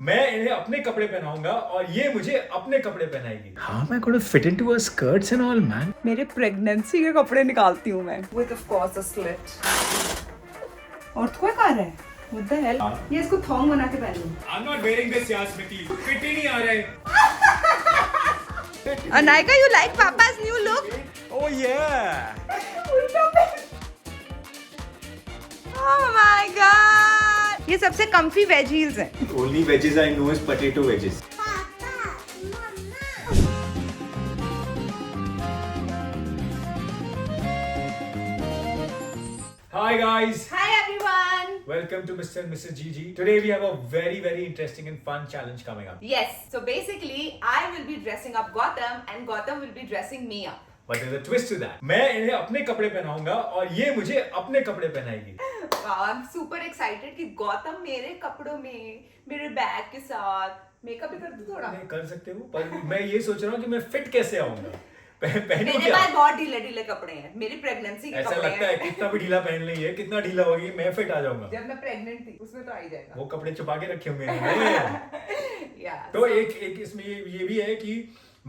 मैं इन्हें अपने कपड़े पहनाऊंगा और ये मुझे अपने कपड़े पहनाएगी। How am I going to fit into her skirts and all, man? मेरे प्रेगनेंसी के कपड़े निकालती हूँ मैं with of course a slit। और तू क्या कर रहा है? What the hell? ये इसको थॉन्ग बना के पहन लूँ। I'm not wearing this यार स्मिति, फिट ही नहीं आ रहा है। Anika, you like Papa's new look? Oh yeah. Oh my god! ये सबसे comfy veg heels हैं। Only wedges I know is potato wedges. Hi guys. Hi everyone. Welcome to Mr. and Mrs. Gigi. Today we have a very interesting and fun challenge coming up. Yes, so basically I will be dressing up Gotham and Gotham will be dressing me up. But there's a twist to that. मैं इन्हें अपने कपड़े पहनाऊंगा और ये मुझे अपने कपड़े पहनाएगी। Wow, I'm super excited कि गौतम मेरे कपड़ों में मेरे बैग के साथ मेकअप भी कर दूं थोड़ा। मैं कर सकते हो, पर मैं ये सोच रहा हूँ कि मैं फिट कैसे आऊंगा। पहनूं मेरे क्या? पास बहुत ढीले कपड़े हैं, मेरी प्रेगनेंसी के ऐसा कपड़े लगता है हैं। कितना भी ढीला पहन लेंगे, कितना ढीला होगी मैं फिट आ जाऊंगा। जब मैं प्रेग्नेंट थी उसमें तो आ ही जाएगा। वो कपड़े छुपा के रखे होंगे मैंने। तो एक इसमें ये भी है कि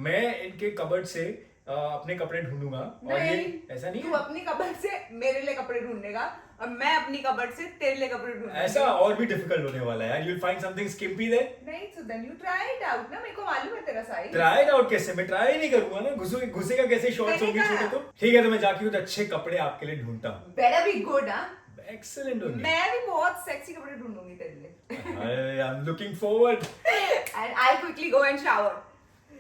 मैं इनके कबर्ड से अपने कपड़े ढूंढूंगा और ये ऐसा नहीं तू है। अपनी कबर्ड से मेरे लिए कपड़े ढूंढेगा और मैं अपनी कबर्ड से तेरे लिए कपड़े ढूंढूंगा। ऐसा और भी डिफिकल्ट होने वाला है यार। You'll find something skimpy there. नहीं, so then you try it out ना, मेरे को मालूम है तेरा साइज। ट्राई इट आउट कैसे? मैं ट्राई नहीं करूंगा ना, घुसेगा कैसे शॉर्ट्स होंगे छोटे तो। ठीक है, तो मैं जाके कुछ अच्छे कपड़े आपके लिए ढूंढता हूँ। Better be good, हाँ? एक्सीलेंट होंगे। मैं भी बहुत सेक्सी कपड़े ढूंढूंगी तेरे लिए। I'm looking forward. And I'll quickly go and shower.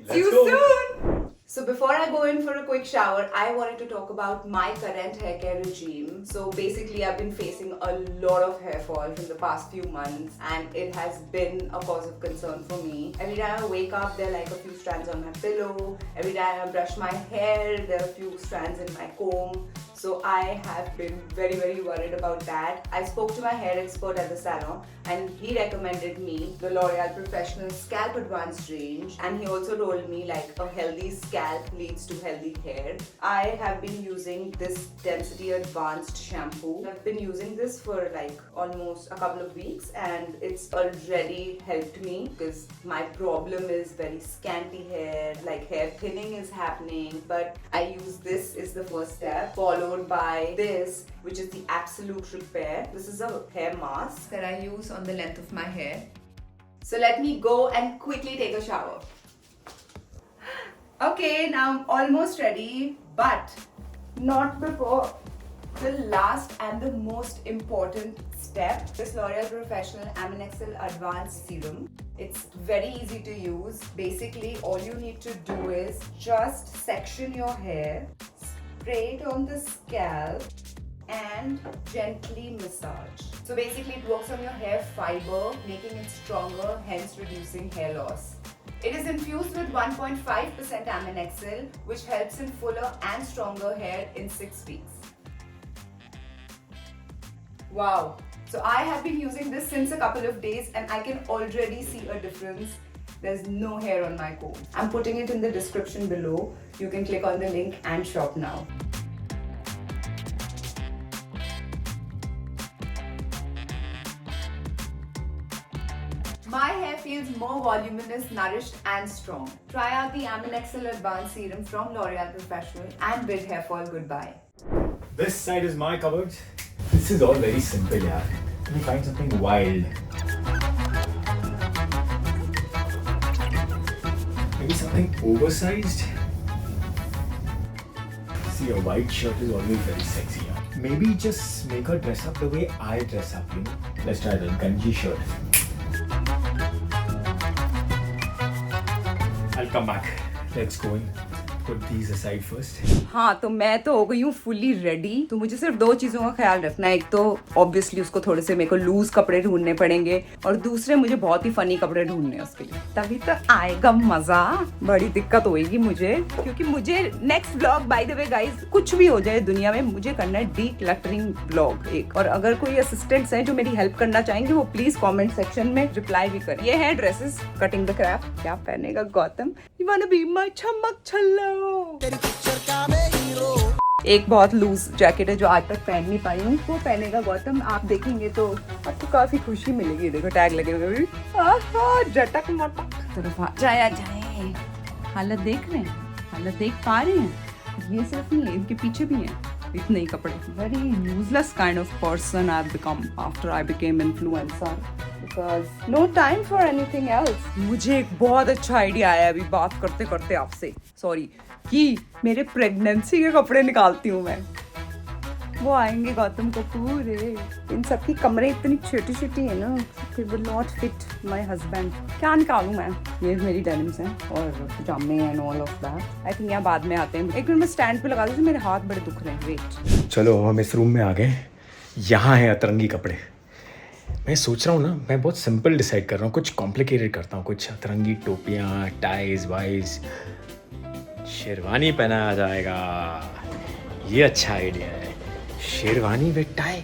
Let's See you go. soon. So before I go in for a quick shower, I wanted to talk about my current hair care regime. So basically, I've been facing a lot of hair fall from the past few months, and it has been a cause of concern for me. Every time I wake up, there are like a few strands on my pillow. Every time I brush my hair, there are a few strands in my comb. So I have been very worried about that. I spoke to my hair expert at the salon and he recommended me the L'Oreal Professional Scalp Advanced range, and he also told me like a healthy scalp leads to healthy hair. I have been using this Density Advanced shampoo. I've been using this for like almost a couple of weeks and it's already helped me because my problem is very scanty hair, like hair thinning is happening. But I use this is the first step, followed by this, which is the Absolute Repair. This is a hair mask that I use on the length of my hair. So let me go and quickly take a shower. Okay, now I'm almost ready, but not before the last and the most important step, this L'Oreal Professional Aminexil Advanced Serum. It's very easy to use. Basically, all you need to do is just section your hair, spray it on the scalp and gently massage. So basically it works on your hair fiber, making it stronger, hence reducing hair loss. It is infused with 1.5% Aminexil, which helps in fuller and stronger hair in 6 weeks. Wow! So I have been using this since a couple of days and I can already see a difference. There's no hair on my comb. I'm putting it in the description below. You can click on the link and shop now. My hair feels more voluminous, nourished and strong. Try out the Aminexil Advanced Serum from L'Oreal Professional and bid hair fall goodbye. This side is my cupboard. This is all very simple, yaar. Let me find something wild. Maybe something oversized. See, a white shirt is always very sexy, yaar. Maybe just make her dress up the way I dress up, you know. Let's try the Ganji shirt. I'll come back. Let's go in. Put these aside first. हाँ, तो मैं तो हो गई हूँ fully ready. तो मुझे सिर्फ 2 चीज़ों का ख्याल रखना है। एक तो ऑब्वियसली उसको थोड़े से मेरे को लूज कपड़े ढूंढने पड़ेंगे और दूसरे मुझे बहुत ही फनी कपड़े ढूंढने हैं उसके लिए, तभी तो आएगा मजा। बड़ी दिक्कत होएगी मुझे, क्योंकि मुझे next blog, by the way guys, कुछ भी हो जाए दुनिया में, मुझे करना है डीक्लटरिंग ब्लॉग एक। और अगर कोई असिस्टेंट्स हैं जो मेरी हेल्प करना चाहेंगे वो प्लीज कॉमेंट सेक्शन में रिप्लाई भी करें। ये है ड्रेसेस, कटिंग द क्रैप। क्या पहनेगा Gautam? You wanna be my chammak challo. एक बहुत लूज जैकेट है जो आज तक पहन नहीं पाई हूँ, वो पहनेगा गौतम। आप देखेंगे तो आपको काफी खुशी मिलेगी। देखो टैग लगे हुए, जटक मटक तरफ जाया जाए। हालत देख रहे हैं, हालत देख पा रहे हैं। ये सिर्फ नहीं है, इनके पीछे भी हैं इतने ही कपड़े। Very useless kind of person I have become after I became influencer, because no time for anything else. मुझे एक बहुत अच्छा आइडिया आया अभी बात करते करते आपसे, सॉरी, कि मेरे प्रेगनेंसी के कपड़े निकालती हूँ मैं। वो आएंगे गौतम कपूर है, इन सबकी कमरे इतनी छोटी छोटी है ना, it will not fit my husband. क्या निकालूं मैं? ये मेरी डेनिम्स हैं और पजामे and all of that. I think यहाँ बाद में आते हैं। एक मिनट मैं स्टैंड पे लगा दूँ, मेरे हाथ बड़े दुख रहे हैं। वेट, चलो हम इस रूम में आ गए। यहाँ है अतरंगी कपड़े। मैं सोच रहा हूँ ना, मैं बहुत सिंपल डिसाइड कर रहा हूँ, कुछ कॉम्प्लिकेटेड करता हूँ। कुछ अतरंगी टोपियाँ, टाइज वाइज, शेरवानी पहना जाएगा। ये अच्छा आइडिया है, sherwani with tie,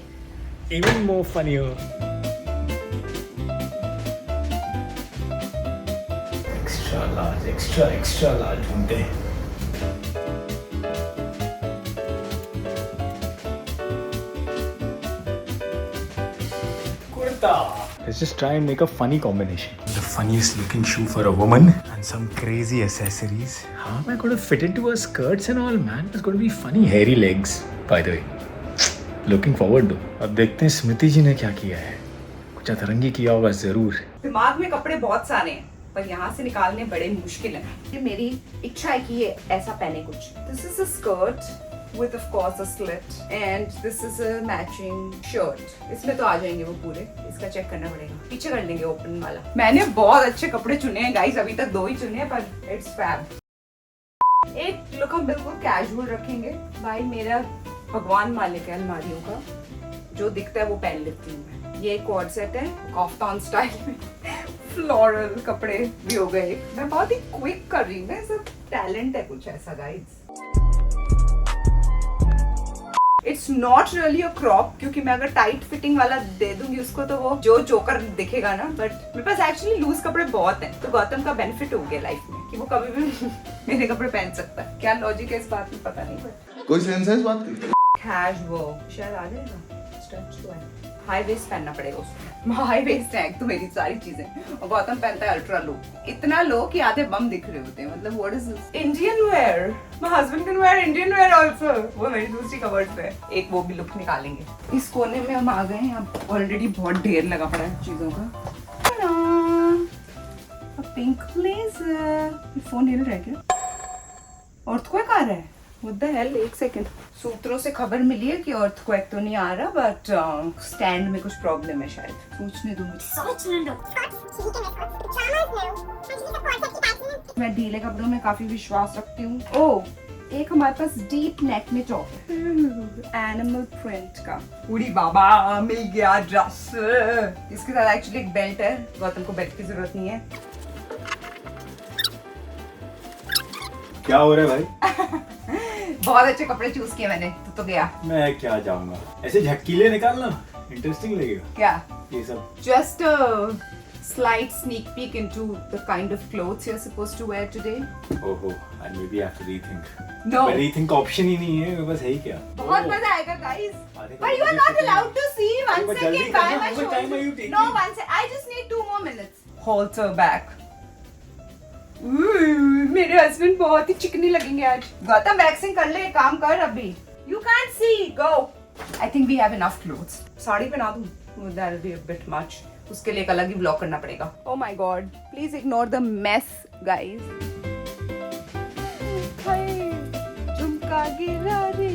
even more funnier. Extra large ढूंढते हैं। Let's just try and make a funny combination. The funniest looking shoe for a woman and some crazy accessories. How am I going to fit into her skirts and all, man? It's going to be funny. Hairy legs, by the way. Looking forward to. अब देखते हैं स्मृति जी ने क्या किया है। कुछ अतरंगी किया होगा जरूर। दिमाग में कपड़े बहुत सारे हैं पर यहाँ से निकालने बड़े मुश्किल हैं। ये मेरी इच्छा है कि ये ऐसा पहने कुछ। This is a skirt with of course a slit and this is a matching shirt. इसमें तो आ जाएंगे वो पूरे, इसका चेक करना पड़ेगा। पीछे कर लेंगे ओपन वाला। मैंने बहुत अच्छे कपड़े चुने हैं गाइस, अभी तक 2 ही चुने हैं पर इट्स फैब। एक लुक हम बिल्कुल कैजुअल रखेंगे। भाई मेरा भगवान मालिक है अलमारियों का, जो दिखता है वो पहन लेती हूँ मैं। ये एक कोट सेट है कॉफ्तान स्टाइल में, फ्लोरल कपड़े भी हो गए। मैं बहुत ही क्विक कर रही हूँ, मैं सब टैलेंट है कुछ ऐसा guys. It's not really a crop, क्योंकि मैं अगर टाइट फिटिंग वाला दे दूंगी उसको तो वो जो जोकर दिखेगा ना। बट मेरे पास एक्चुअली लूज कपड़े बहुत हैं, तो गौतम का बेनिफिट हो गया लाइफ में कि वो कभी भी मेरे कपड़े पहन सकता है। क्या लॉजिक है इस बात में पता नहीं, बट कोई सेंस है इस बात की? कैजुअल शायद आ जाएगा, स्ट्रेच तो है। हाई वेस्ट पहनना पड़ेगा उसमें। हाई वेस्ट है तो मेरी सारी चीजें, और गौतम पहनता है अल्ट्रा लो, इतना लो कि आधे बम दिख रहे होते हैं। मतलब what is this? Indian wear. My husband can wear Indian wear also. वो मेरी दूसरी कबर्ड पे है। एक वो भी लुक निकालेंगे। इस कोने में हम आ गए हैं, अब ऑलरेडी बहुत ढेर लगा पड़ा है चीजों का। Pink blazer. फोन हिल रहा है क्या? अर्थक्वेक आ रहा है? What the hell? एक सेकंड। सूत्रों से खबर मिली है कि अर्थक्वेक तो नहीं आ रहा, बट स्टैंड में कुछ प्रॉब्लम है शायद। सोचने दो मुझे। मैं ढीले कपड़ों में काफी विश्वास रखती हूँ। ओह, एक हमारे पास डीप नेक में टॉप है, एनिमल प्रिंट का। उड़ी बाबा, मिल गया ड्रेस। इसके साथ एक्चुअली एक बेल्ट है, गौतम को बेल्ट की जरूरत नहीं है। क्या हो रहा है भाई? बहुत अच्छे कपड़े चूज किए मैंने। तो गया मैं क्या जाऊंगा, ऐसे झक्कीले निकालना इंटरेस्टिंग लगेगा क्या? ये सब Just a slight sneak peek into the kind of clothes you're supposed to wear today. ओहो, and maybe I have to rethink. No. पर rethink ऑप्शन ही नहीं है, मेरे पास है ही क्या? बहुत मजा आएगा guys. But you are not allowed to see. One but second, jaldi buy करना, my how much shoes. time are you taking? No, one second. I just need 2 more minutes. Halter back. मेरे husband बहुत ही चिकनी लगेंगे आज। Gautam waxing कर ले, एक काम कर अभी। You can't see. Go. I think we have enough clothes. Sari पहना दूँ? That'll be a bit much. उसके लिए एक अलग ही ब्लॉग करना पड़ेगा। Oh my God. Please ignore the mess, guys. झुमका गिरा रे।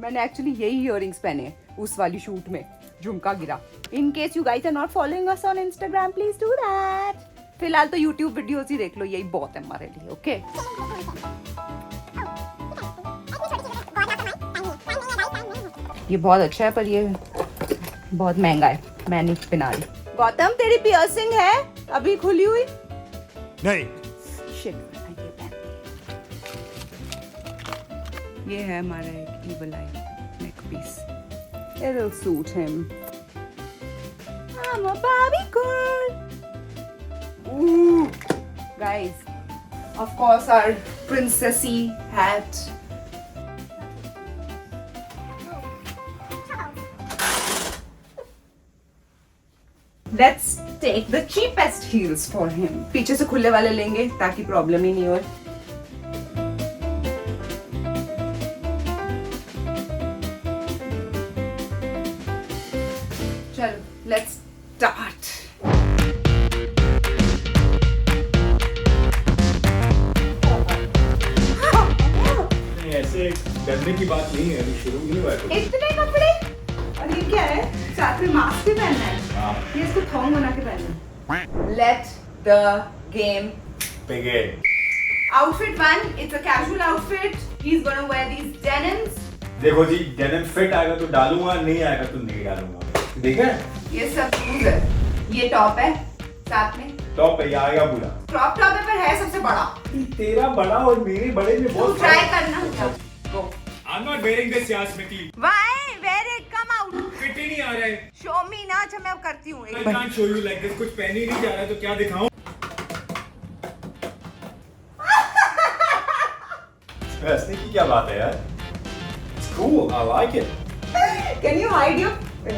मैंने एक्चुअली यही इयररिंग्स पहने हैं उस वाली शूट में, झुमका गिरा। In case you guys are not following us on Instagram, please do that. फिलहाल तो YouTube वीडियोस ही देख लो, यही बहुत है हमारे लिए। ओके ये बहुत अच्छा है पर ये बहुत महंगा है, मैं नहीं पहना रही। गौतम तेरी पियर्सिंग है अभी खुली हुई? नहीं। शिट, ये है हमारा एक evil eye neck piece. It'll suit him. I'm a Barbie girl. Ooh, guys, of course our princessy hat. Let's take the cheapest heels for him. पीछे से खुले वाले लेंगे ताकि प्रॉब्लम ही नहीं हो. चलो, let's start. ऐसे डरने की बात नहीं है, अभी शुरू नहीं हुआ है. इतने कपड़े और ये क्या है? साथ में मास्क भी पहनना है. ये इसको थोंग बना के पहनना है. Let the game begin. Outfit 1, it's a casual outfit. He's gonna wear these denims. देखो जी, डेनिम फिट आएगा तो डालूंगा, नहीं आएगा तो नहीं डालूंगा. ठीक है? ये सब शूज है. ये टॉप है साथ में. टॉप पे ये आएगा पूरा. क्रॉप टॉप है पर है सबसे बड़ा. तेरा बड़ा और मेरे बड़े में तू बहुत ट्राई करना. Go. I'm not wearing this यार Smiti. Why? Wear it. Come out. Fit ही नहीं आ रहा है. Show me ना. अच्छा मैं अब करती हूँ. I can't show you like this. कुछ पहन ही नहीं जा रहा है तो क्या दिखाऊं? हंसने की क्या बात है यार? It's cool. I like it. Can you hide your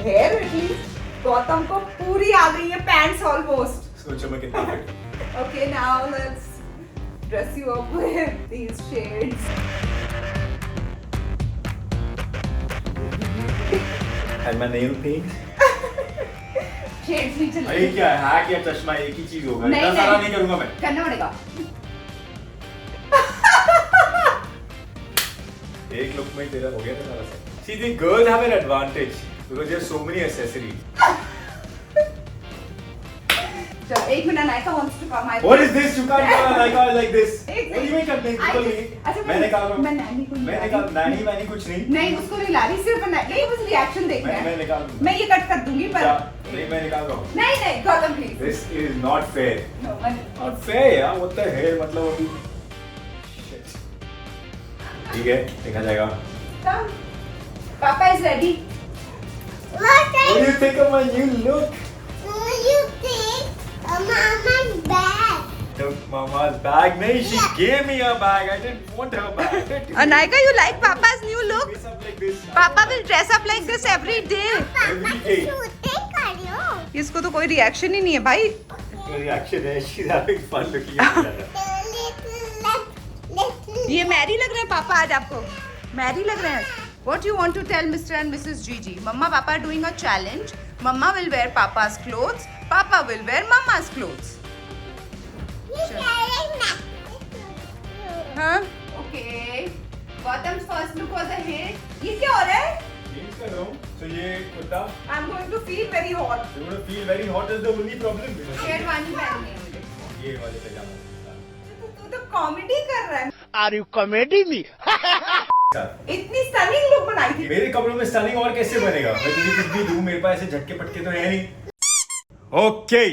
hair at least? Gautam को पूरी आ गई है pants almost. सोचो मैं कितना fit. Okay, now let's dress you up with these shades. And my nail paint. Shades नहीं चल अरे क्या है? हैक या चश्मा एक ही चीज होगा. नहीं, इतना सारा नहीं. नहीं करूंगा मैं. करना पड़ेगा. एक लुक में तेरा हो गया था सारा set. See, the girls have an advantage because there are so many accessories. चलो एक minute. Nykaa wants to come. What is this? You can't go like like this. एक What do you mean करते हैं? बिल्कुल नहीं. अच्छा मैं निकाल रहा हूँ. मैं नैनी को मैं निकाल नैनी वैनी कुछ नहीं. नहीं उसको नहीं ला रही. सिर्फ नहीं बस रिएक्शन देखना मैं है. निकाल दूंगा. मैं ये कट कर दूंगी पर क्या? नहीं मैं निकाल रहा हूँ. नहीं Gautam please. This is not fair. No, Not fair यार. What the hell? मतलब अभी. Shit. ठीक है देखा जाएगा. come. Papa is ready. What What do you think of my new look? do you think? Mama's bag. Took mama's bag. नहीं, she gave me a bag. I didn't want her bag. Naika, you like Papa's new look? Dress up like this. Papa will dress up like this every day. Every day. Shooting कर रही हो? इसको तो कोई reaction ही नहीं है भाई. Reaction है. She's having fun looking at me. Little. ये मैरी लग रहे हैं पापा आज आपको. मैरी लग रहे हैं. What you want to tell Mr. and Mrs. Gigi? Mama, Papa are doing a challenge. Mama will wear Papa's clothes. Papa will wear Mama's clothes. You carrying that? हाँ? Okay. Gautam's first look was a hit. ये क्या हो रहा है? Change कर रहा हूँ. So ये कुत्ता. I'm going to feel very hot. You want to feel very hot is the only problem. Sherwani पहननी है मुझे. ये वाले पैजामा. तू तो कॉमेडी कर रहा है. Are you comedy me? इतनी स्टनिंग लुक बनाई थी. मेरे कपड़ों में स्टनिंग और कैसे बनेगा? मैं तुझे कुछ भी दूं, मेरे पास ऐसे झटके पटके तो है नहीं. ओके.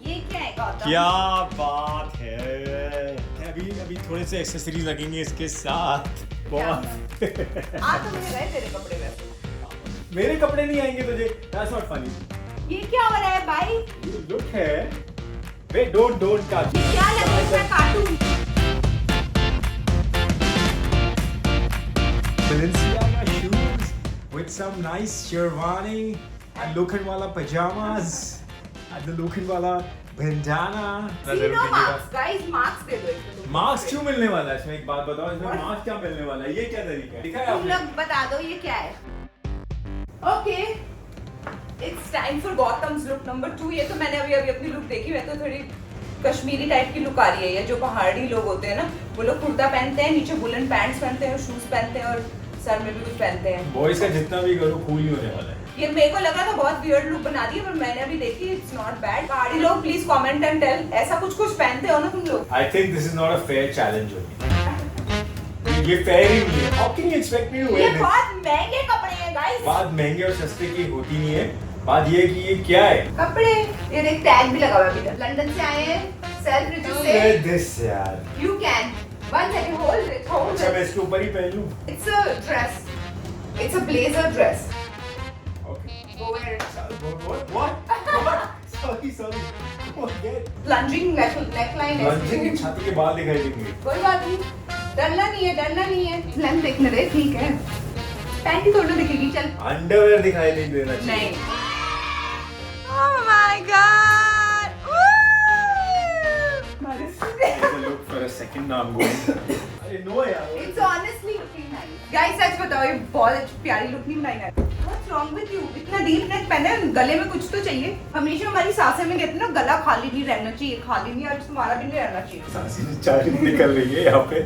ये क्या है गौतम? क्या बात है. अभी थोड़े से एक्सेसरीज लगेंगे इसके साथ. बहुत. आ तो मुझे गए तेरे कपड़े वैसे. मेरे कपड़े नहीं आएंगे तुझे. That's not funny. ये क्या हो रहा है भाई? Look है. Wait, don't touch. ये क्या लग रहा है? मैं काटूं. Balenciaga shoes with some nice sherwani and Loken wala pajamas and the Loken wala bandana. See no marks, guys. Marks दे दो इसको. मार्क्स क्यों मिलने वाला है? इसमें एक बात बताओ, इसमें मार्क्स क्या मिलने वाला है? ये क्या तरीका है? दिखा है तुम आपने? लोग बता दो ये क्या है. Okay. It's time for Gautam's look number 2. ये तो मैंने अभी अपनी लुक देखी. मैं तो थोड़ी कश्मीरी टाइप की लुक आ रही है. ये जो पहाड़ी लोग होते हैं ना, वो लोग कुर्ता पहनते हैं, नीचे वुलन पैंट्स पहनते हैं और शूज पहनते हैं और सर में भी कुछ पहनते हैं. बॉयज का जितना भी करो कूल ही होने वाला है. ये मेरे को लगा था बहुत वियर्ड लुक बना दी है, पर मैंने अभी देखी. It's not bad. पहाड़ी लोग प्लीज कमेंट एंड टेल. ऐसा कुछ पहनते हो ना तुम लोग? I think this is not a fair challenge only. ये fair ही नहीं है. How can you expect me to ये wear this? बहुत महंगे कपड़े हैं गाइस. बात महंगे और सस्ते की होती नहीं है. बात ये है कि ये क्या है? कपड़े. ये देख टैग भी लगा हुआ है अभी तक. लंदन से आए हैं. सेल्फ रिव्यू से. Wear this यार. You can. One second, hold it. अच्छा मैं इसके ऊपर ही पहन लूं. It's a dress. It's a blazer dress. Okay. Go wear it. What? Sorry. Forget. Plunging neckline है. लंजन की छाती के बाल दिखाई देंगे. कोई बात नहीं. डरना नहीं है. लेंथ देखने दे. ठीक है. पैंट ही थोड़ा दिखेगी. चल. अंडरवेयर दिखाई नहीं देना चाहिए. नहीं. Oh my god! Look for a second now I'm going. अरे no यार. It's honestly looking nice. Guys, सच बताओ ये बहुत प्यारी लुक नहीं बनाई है. What's wrong with you? इतना डीप नेक पहना है, गले में कुछ तो चाहिए. हमेशा हमारी सासें में कहते हैं ना गला खाली नहीं रहना चाहिए, खाली नहीं, आज तुम्हारा भी नहीं रहना चाहिए. सांसें चारी निकल रही है यहाँ पे.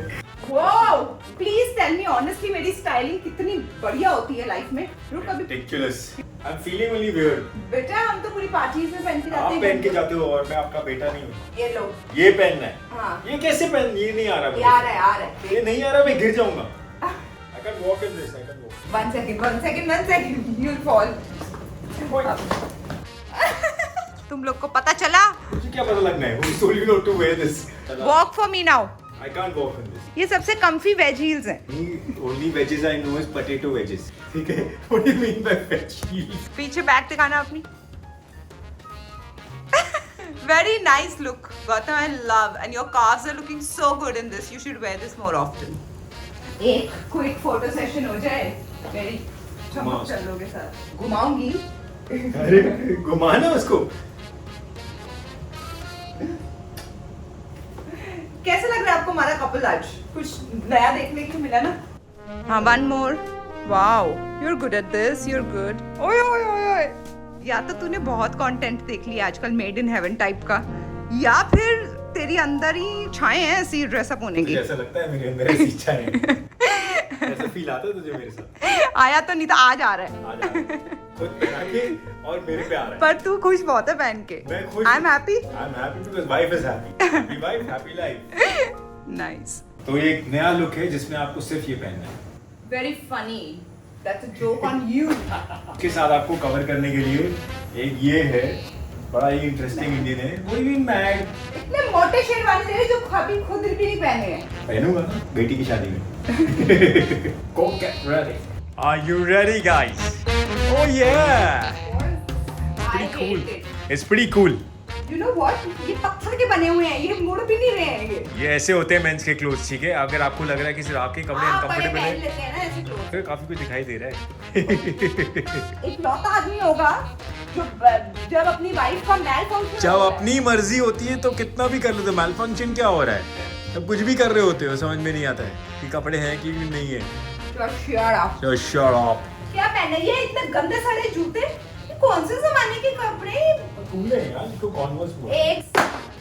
Wow! Please tell me honestly, मेरी स्टाइलिंग कितनी बढ़िया होती है लाइफ में. रुक अभी. Ridiculous. I'm feeling really weird. बेटा हम तो पूरी पार्टीज में पहन के जाते आप हैं. पहन के जाते हो और मैं आपका बेटा नहीं हूँ. ये लो. ये पहनना है. हाँ. ये कैसे पहन? ये नहीं आ रहा. ये आ रहा है, आ रहा है. ये नहीं आ रहा, मैं गिर जाऊंगा. I can't walk in this. I can't walk. One second. You'll fall. तुम लोग को पता चला? मुझे क्या पता लगना है? Who told you not to wear this? Walk for me now. I can't walk in this. ये सबसे comfy veg heels हैं. The only veggies I know is potato wedges. ठीक है? What do you mean by veg heels? पीछे back दिखाना अपनी. Very nice look, Gautam. I love, and your calves are looking so good in this. You should wear this more often. एक quick photo session हो जाए मेरी चमक चल्लों के साथ. घुमाऊंगी. अरे घुमाना उसको. कैसा लग रहा है आपको हमारा कपल आज? कुछ नया देखने को मिला ना? हाँ, one more. Wow, you're good at this. You're good. ओए. या तो तूने बहुत कंटेंट देख लिया आजकल मेड इन हेवन टाइप का, या फिर तेरी अंदर ही छाए हैं ऐसी ड्रेसअप होने की. ऐसा लगता है मेरे अंदर ऐसी इच्छा है. ऐसा फील आता है तुझे मेरे साथ? आया तो नहीं था, आज आ रहा है. आ जा. खुद पहना के और मेरे पे आ रहा है. पर तू खुश बहुत है पहन के. मैं खुश. I'm happy. I'm happy because wife is happy. Happy wife, happy life. Nice. तो ये एक नया लुक है जिसमें आपको सिर्फ ये पहनना है. Very funny. That's a joke on you. इसके साथ आपको कवर करने के लिए एक ये है, बड़ा ही इंटरेस्टिंग इंडियन है. What do you mean mad? इतने मोटे शेरवानी तेरे जो कभी खुद भी नहीं पहने हैं. पहनूंगा ना बेटी की शादी में. Go get ready. Are you ready, guys? Oh yeah. I cool. hate it. It's pretty cool. You know what? ये पत्थर के बने हुए हैं, ये मुड़ भी नहीं रहे हैं ये. ये ऐसे होते हैं मेंस के क्लोथ्स, ठीक है? अगर आपको लग रहा है कि सिर्फ आपके कपड़े आप बड़े अनकंफर्टेबल पहन है, लेते हैं ना ऐसे clothes. तो काफी कुछ दिखाई दे रहा है. इकलौता आदमी होगा जो जब अपनी वाइफ का मैल फंक्शन जब अपनी मर्जी होती है तो कितना भी कर लो. तो मैल फंक्शन क्या हो रहा है? तब कुछ भी कर रहे होते हो, समझ में नहीं आता है कि कपड़े हैं कि नहीं है. Shut up. क्या पहने ये इतने गंदे सारे जूते? ये कौन से जमाने के कपड़े? कूल है यार, इसको Converse बोलो. एक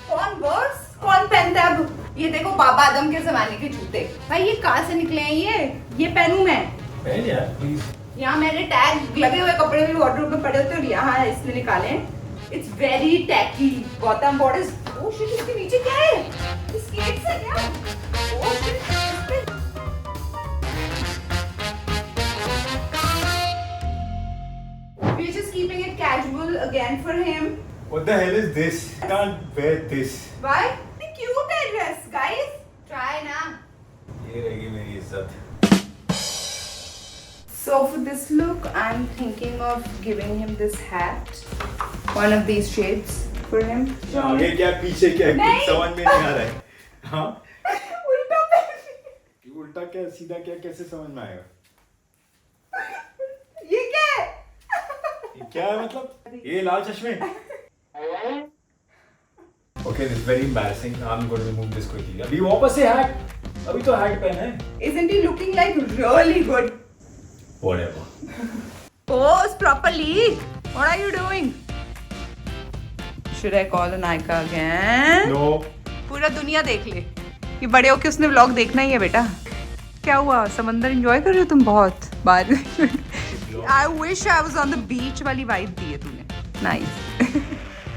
Converse कौन पहनता है अब? ये देखो बाबा आदम के जमाने के जूते. भाई ये कहाँ से निकले हैं ये पहनूं मैं? पहन यार प्लीज. यहाँ मेरे टैग लगे हुए कपड़े भी वार्डरोब में पड़े होते हैं और यहाँ इसने निकाले हैं. It's very tacky. Gautam, what is? Oh shit, इसके नीचे क्या है? Skates है क्या? Oh shit. We're just keeping it casual again for him. What the hell is this? I can't wear this. Why? The cute है dress, guys. Try ना. ये रहेगी मेरी इज्जत. So for this look, I'm thinking of giving him this hat. One of these shades for him. आगे क्या पीछे क्या कुछ नहीं. समझ में नहीं आ रहा है. हाँ? उल्टा पहन. उल्टा क्या सीधा क्या कैसे समझ में आएगा? ये क्या है? ये क्या है मतलब? ये लाल चश्मे. Okay, this is very embarrassing. I'm going to remove this quickly. अभी वापस से hat. अभी तो hat पहना है. Isn't he looking like really good? Whatever. Pose properly. What are you doing? Should I call Anika again? No. पूरा दुनिया देख ले कि बड़े होके उसने व्लॉग देखना ही है बेटा. क्या हुआ? समंदर एंजॉय कर रहे हो तुम बहुत? I wish I was on the beach वाली वाइब दी है तूने. Nice.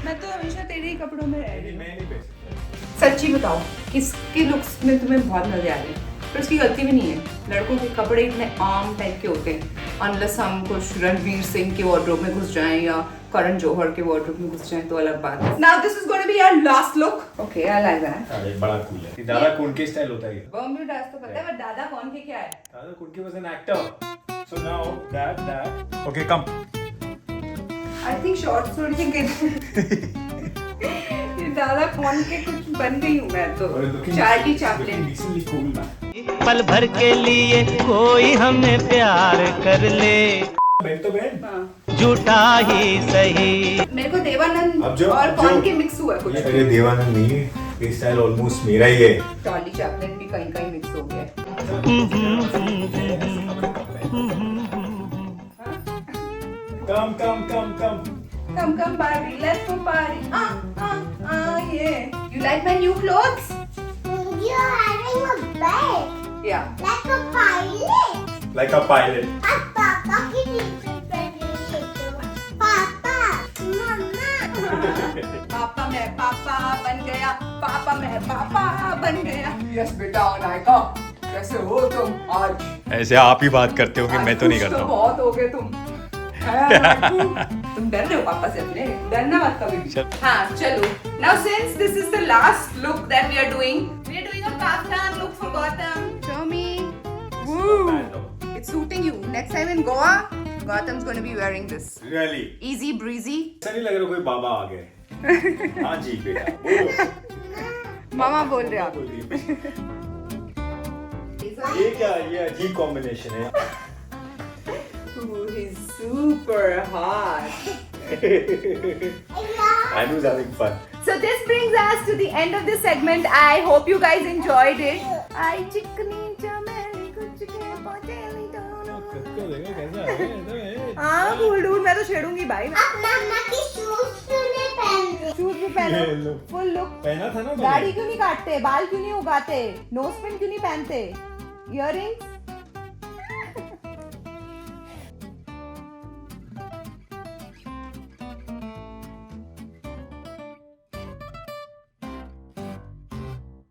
मैं तो हमेशा तेरे ही कपड़ों में रह रही हूँ. मैं नहीं बेच सकता. सच्ची बताओ किसके लुक्स में तुम्हें बहुत मजे आ रहे हैं? पर उसकी गलती भी नहीं है. लड़कों के कपड़े इतने आम टाइप के होते हैं अनलेस हम कुछ रणवीर सिंह के वार्डरोब में घुस जाएं या करण जौहर के वार्डरोब में घुस जाएं तो अलग बात है. Now this is going to be our last look. Okay, I like that. अरे बड़ा कूल है. दादा कौन के स्टाइल होता है ये? बर्म्यूडास तो पता है पर दादा कौन के क्या है? दादा कौन के was an actor. So now that. Okay, come. I think shorts थोड़ी सी गिर. ये दादा कौन के कुछ बन गई हूँ मैं तो. Charlie Chaplin. Decently cool man. पल भर के लिए कोई हमें प्यार कर ले. बैठ तो बैठ. हाँ. झूठा ही सही। मेरे को देवानंद अब जो- और अब कौन जो- के मिक्स हुआ है कुछ। अरे देवानंद नहीं, ये स्टाइल ऑलमोस्ट मेरा ही है। चार्ली चैपलिन भी कहीं कहीं मिक्स हो गया है। कम कम कम कम। Come Barbie, let's go party. Yeah. You like my new clothes? You're having a bed. Yeah. Like a pilot. Like a pilot. And Papa can eat it very Papa, Mama. पापा मैं पापा बन गया, पापा मैं पापा बन गया। Yes बेटा नायका, कैसे हो तुम आज? ऐसे आप ही बात करते हो कि मैं तो नहीं खुश करता हूँ। बहुत हो गए तुम। तुम डर रहे हो पापा से अपने? डरना मत कभी भी। चल। हाँ चलो। Now since this is the last look that we are doing a kaftan look for Gautam. Show me. Woo. It's suiting you. Next time in Goa, Gautam's going to be wearing this. Really? Easy breezy. ऐसा नहीं लग रहा कोई बाबा आ गए। हाँ जी बेटा, बोलो। मामा बोल रहे आप। बोल रही है। ये क्या, ये अजीब कॉम्बिनेशन है। Ooh, he's super hot. Anu's having fun. So this brings us to the end of this segment. I hope you guys enjoyed it. I चिकनी चमेली कुछ के पटेली दोनों। हाँ गुल्डू मैं तो छेड़ूंगी भाई। अब मम्मा की शूज क्यों नहीं पहनते? शूज भी ये पहनो। लो। Full look. पहना था ना मैंने। दाढ़ी क्यों नहीं काटते? बाल क्यों नहीं उगाते? नोज पिन क्यों नहीं पहनते? इयररिंग्स